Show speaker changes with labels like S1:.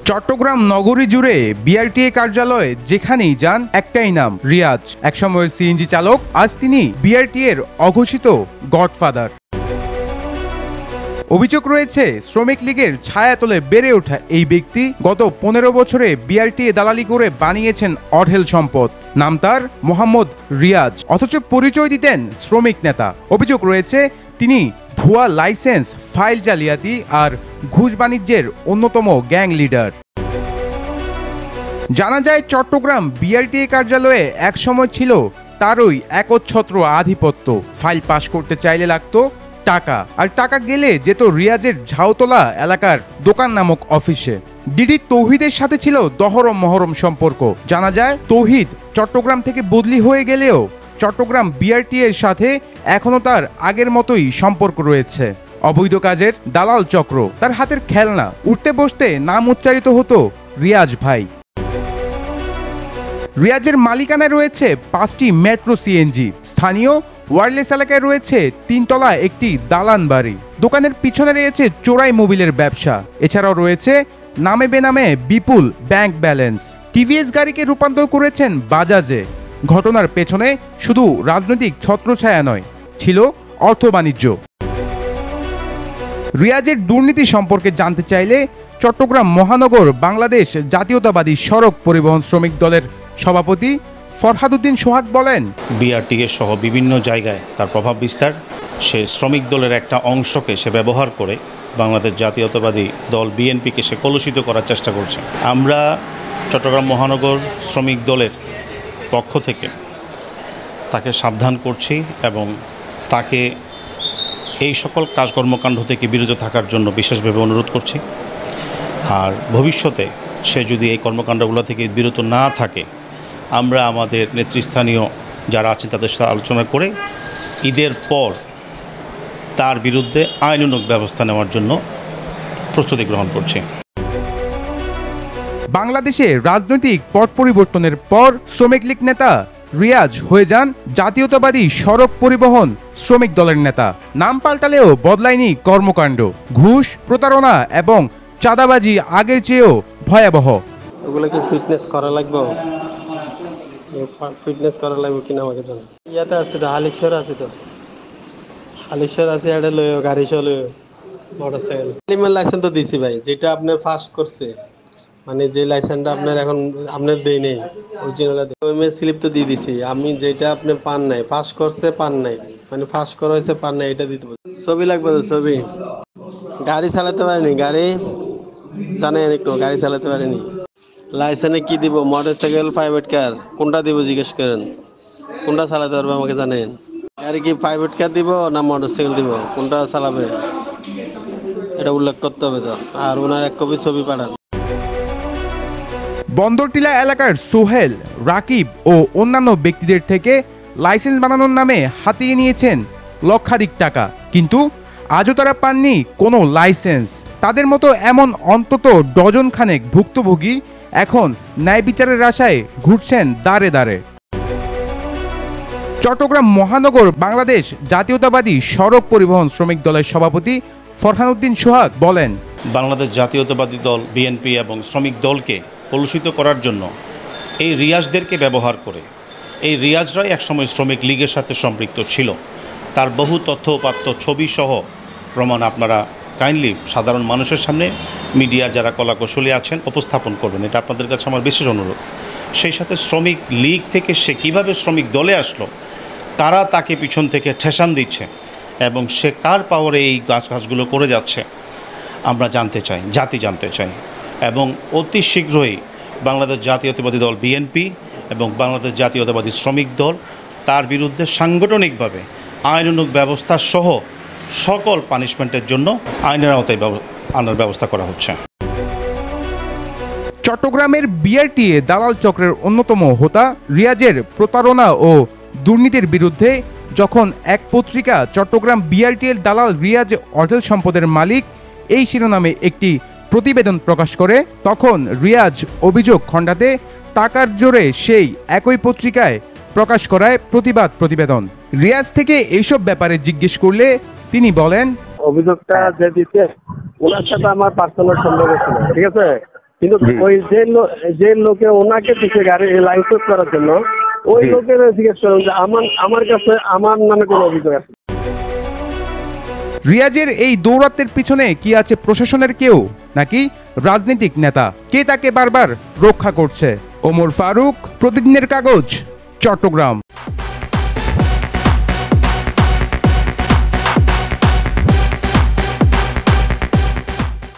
S1: চট্টগ্রাম নগরী জুড়ে বিআরটিএ কার্যালয়ে যেখানেই যান একটাই নাম, রিয়াজ। একসময়ের সিএনজি চালক, আজ তিনি বিআরটিএর অঘোষিত গডফাদার। অভিযোগ রয়েছে, শ্রমিক লীগের ছায়াতলে বেড়ে ওঠা এই ব্যক্তি গত 15 বছরে বিআরটিএ দালালি করে বানিয়েছেন অঢেল সম্পদ। নাম তার মোহাম্মদ রিয়াজ, অথচ পরিচয় দিতেন শ্রমিক নেতা। অভিযোগ রয়েছে তিনি ভুয়া লাইসেন্স, ফাইল জালিয়াতি আর ঘুষ বাণিজ্যের অন্যতম গ্যাং লিডার। জানা যায়, চট্টগ্রাম বিআরটিএ কার্যালয়ে একসময় ছিল তারই একচ্ছত্র আধিপত্য। ফাইল পাস করতে চাইলে লাগতো টাকা, আর টাকা গেলে যেত রিয়াজের ঝাউতলা এলাকার দোকান নামক অফিসে। ডিডি তৌহিদের সাথে ছিল দহরম মহরম সম্পর্ক। জানা যায়, তৌহিদ চট্টগ্রাম থেকে বদলি হয়ে গেলেও চট্টগ্রাম বিআরটিএর সাথে এখনো তার আগের মতোই সম্পর্ক রয়েছে। অবৈধ কাজের দালাল চক্র তার হাতের খেলনা। উঠতে বসতে নাম উচ্চারিত হতো রিয়াজ ভাই। রিয়াজের মালিকানায় রয়েছে 5টি মেট্রো সিএনজি। স্থানীয় ওয়ারলেস এলাকায় রয়েছে 3 তলা একটি দালান বাড়ি। দোকানের পিছনে রয়েছে চোরাই মোবিলের ব্যবসা। এছাড়াও রয়েছে নামে বেনামে বিপুল ব্যাংক ব্যালেন্স। টিভিএস গাড়িকে রূপান্তর করেছেন বাজাজে। ঘটনার পেছনে শুধু রাজনৈতিক ছত্রছায়া নয়, ছিল অর্থ বাণিজ্য। রিয়াজের দুর্নীতি সম্পর্কে জানতে চাইলে চট্টগ্রাম মহানগর বাংলাদেশ জাতীয়তাবাদী সড়ক পরিবহন শ্রমিক দলের সভাপতি ফরহাদ উদ্দিন সোহাগ বলেন,
S2: বিআরটিএ সহ বিভিন্ন জায়গায় তার প্রভাব বিস্তার, সে শ্রমিক দলের একটা অংশকে সে ব্যবহার করে বাংলাদেশ জাতীয়তাবাদী দল বিএনপিকে সে কলুষিত করার চেষ্টা করছে। আমরা চট্টগ্রাম মহানগর শ্রমিক দলের পক্ষ থেকে তাকে সাবধান করছি এবং তাকে এই সকল কাজকর্মকাণ্ড থেকে বিরত থাকার জন্য বিশেষভাবে অনুরোধ করছি। আর ভবিষ্যতে সে যদি এই কর্মকাণ্ডগুলো থেকে বিরত না থাকে, আমরা আমাদের নেতৃস্থানীয় যারা আছেন তাদের সাথে আলোচনা করে ঈদের পর তার বিরুদ্ধে আইনানুগ ব্যবস্থা নেওয়ার জন্য প্রস্তুতি গ্রহণ করছি।
S1: বাংলাদেশে রাজনৈতিক পট পরিবর্তনের পর শ্রমিক লীগ নেতা রিয়াজ হয়ে যান জাতীয়তাবাদী সড়ক পরিবহন শ্রমিক দলের নেতা। নাম পাল্টালেও বদলায়নি কর্মকাণ্ড। ঘুষ, প্রতারণা এবং চাঁদাবাজি আগের চেয়েও ভয়াবহ।
S3: ওগুলো কি ফিটনেস করা লাগবে? ফিটনেস করা লাগবে কিনা আমাকে জানো। ইয়াতে আছে তো, হালিশ্বর আছে তো, হালিশ্বর আছে। এটা লইও গাড়ি চলে মোটরসাইকেল। এলিমেন্ট লাইসেন্স তো দিছি ভাই, যেটা আপনার ফাঁস করছে, মানে যে লাইসেন্সটা আপনার এখন আপনার দেই নেই, অরিজিনাল ওএমএস স্লিপ তো দিয়ে দিছি আমি। যেটা আপনি পান নাই, ফাঁস করছে পান নাই, মানে ফাঁস করা হয়েছে পান নাই, এটা দিতে হবে। ছবি লাগবে তো, ছবি। গাড়ি চালাতে পারেনি, গাড়ি জানেন একটু, গাড়ি চালাতে পারেনি। লাইসেন্সে কি দিব? মোটরসাইকেল, প্রাইভেট কার, কোনটা দিব জিজ্ঞেস করেন। কোনটা চালাতে পারবে আমাকে জানেন? গাড়ি কি প্রাইভেট কার দিব না মোটরসাইকেল দিব, কোনটা চালাবে এটা উল্লেখ করতে হবে তো। আর ওনার এক কপি ছবি পাঠান।
S1: বন্দরটিলা এলাকার সোহেল, রাকিব ও অন্যান্য ব্যক্তিদের থেকে লাইসেন্স বানানোর নামে হাতিয়ে নিয়েছেন লক্ষাধিক টাকা, কিন্তু আজও তারা পাননি কোনো লাইসেন্স। তাদের মতো এমন অন্তত ডজন খানেক ভুক্তভোগী এখন ন্যায় বিচারের আশায় ঘুরছেন দাঁড়ে দাঁড়ে। চট্টগ্রাম মহানগর বাংলাদেশ জাতীয়তাবাদী সড়ক পরিবহন শ্রমিক দলের সভাপতি ফরহাদ উদ্দিন সোহাগ বলেন,
S2: বাংলাদেশ জাতীয়তাবাদী দল বিএনপি এবং শ্রমিক দলকে কলুষিত করার জন্য এই রিয়াজদেরকে ব্যবহার করে, এই রিয়াজরাই একসময় শ্রমিক লীগের সাথে সম্পৃক্ত ছিল। তার বহু তথ্য উপাত্ত, ছবি সহ প্রমাণ আপনারা কাইন্ডলি সাধারণ মানুষের সামনে মিডিয়ার যারা কলাকৌশলী আছেন উপস্থাপন করবেন, এটা আপনাদের কাছে আমার বিশেষ অনুরোধ। সেই সাথে শ্রমিক লীগ থেকে সে কীভাবে শ্রমিক দলে আসলো, তারা তাকে পিছন থেকে ঠেসান দিচ্ছে এবং সে কার পাওয়ারে এই কাজগুলো করে যাচ্ছে আমরা জানতে চাই, জাতি জানতে চাই। এবং অতি শীঘ্রই বাংলাদেশ জাতীয়তাবাদী দল বিএনপি এবং বাংলাদেশ জাতীয়তাবাদী শ্রমিক দল তার বিরুদ্ধে সাংগঠনিকভাবে আইনানুগ ব্যবস্থা সহ সকল পানিশমেন্টের জন্য আইনের আওতায় আনার ব্যবস্থা করা হচ্ছে।
S1: চট্টগ্রামের বিআরটিএ দালাল চক্রের অন্যতম হোতা রিয়াজের প্রতারণা ও দুর্নীতির বিরুদ্ধে যখন এক পত্রিকা চট্টগ্রাম বিআরটিএর দালাল রিয়াজ অঢেল সম্পদের মালিক এই শিরোনামে একটি প্রতিবেদন প্রকাশ করে, তখন রিয়াজ অভিযোগ খণ্ডাতে টাকার জোরে সেই একই পত্রিকায় প্রকাশ করায় প্রতিবাদ প্রতিবেদন। রিয়াজ থেকে এইসব ব্যাপারে জিজ্ঞেস করলে তিনি বলেন,
S3: অভিযোগটা যে দিতে ওনার সাথে আমার পার্সোনাল সম্পর্ক ছিল, ঠিক আছে। কিন্তু ওই যে লোকে ওনাকে দিচ্ছে গাড়ি লাইসেন্স করার জন্য, ওই লোকের জিজ্ঞেস করেন যে আমার কাছে আমার নামে কোনো অভিযোগ আছে।
S1: রিয়াজের এই দৌরাত্মের পিছনে কি আছে প্রশাসনের কেউ নাকি রাজনৈতিক নেতা? কে তাকে বারবার রক্ষা করছে? ওমর ফারুক, প্রতিদিনের কাগজ, চট্টগ্রাম।